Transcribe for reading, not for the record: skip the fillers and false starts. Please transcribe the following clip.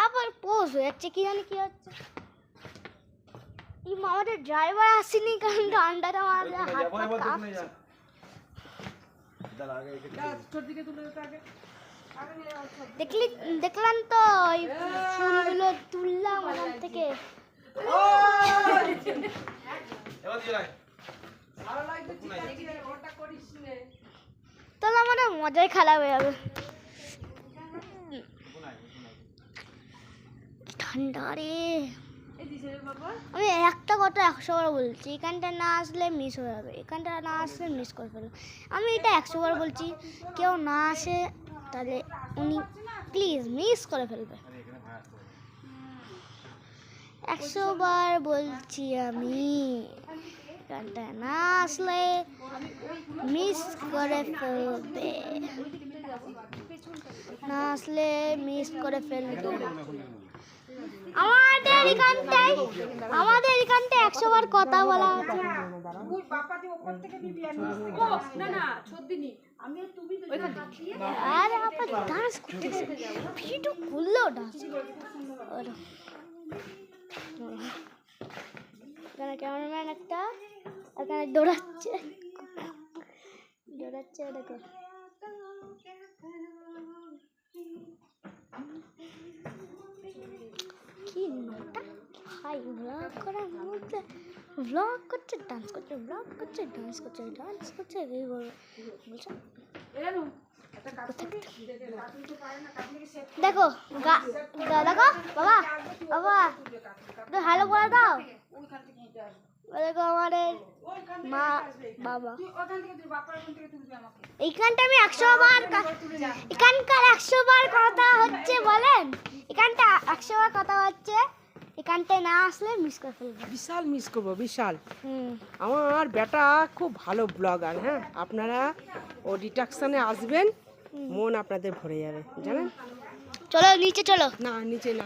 আবার পোজ হয়ে যাচ্ছে, কি জানি কি হচ্ছে। আমাদের ড্রাইভার আসেনি কারণ ডান্ডাটা মারলে হাতটা কাঁপছে। দেখলাম তো ওই ফুলগুলো তুললাম ওখান থেকে। তাহলে আমার মজাই খারাপ হয়ে যাবে। ঠান্ডা রে। আমি একটা কথা 100 বার বলছি, এখানটা না আসলে মিস হয়ে যাবে, এখানটা না আসলে মিস করে ফেলবে। আমি এটা 100 বার বলছি, কেউ না আসে তাহলে উনি প্লিজ মিস করে ফেলবে। 100 বার বলছি আমি, এখানটা না আসলে মিস করে ফেলবে, না আসলে মিস করে ফেলবে। আমাদের এখানটায় 100 বার কথা বলা আছে। আরে আপা ডান্স করতেছে, ভিডিও খুললো ডান্স। এখানে ক্যামেরাম্যান একটা, এখানে দৌড়াচ্ছে দেখো। কি নটা ভাই ব্লগ করার মধ্যে ব্লগ করছে, ডান্স করছে, ব্লগ করছে, ডান্স করছে, ডান্স করছে, এই বলছো। দেখো দেখো বাবা বাবা একটু হ্যালো বলে দাও। দেখো আমাদের মা বাবা। এইখানটা আমি 100 বার, এখানকার 100 বার কথা হচ্ছে বলেন, এখানটা 100 বার কথা হচ্ছে, এখানটায় না আসলে মিস করে ফেলবো, বিশাল মিস করবো, বিশাল। আমার বেটা খুব ভালো ব্লগার। হ্যাঁ, আপনারা ও ডিটাকশনে আসবেন, মন আপনাদের ভরে যাবে জানেন। চলো নিচে চলো। না নিচে না।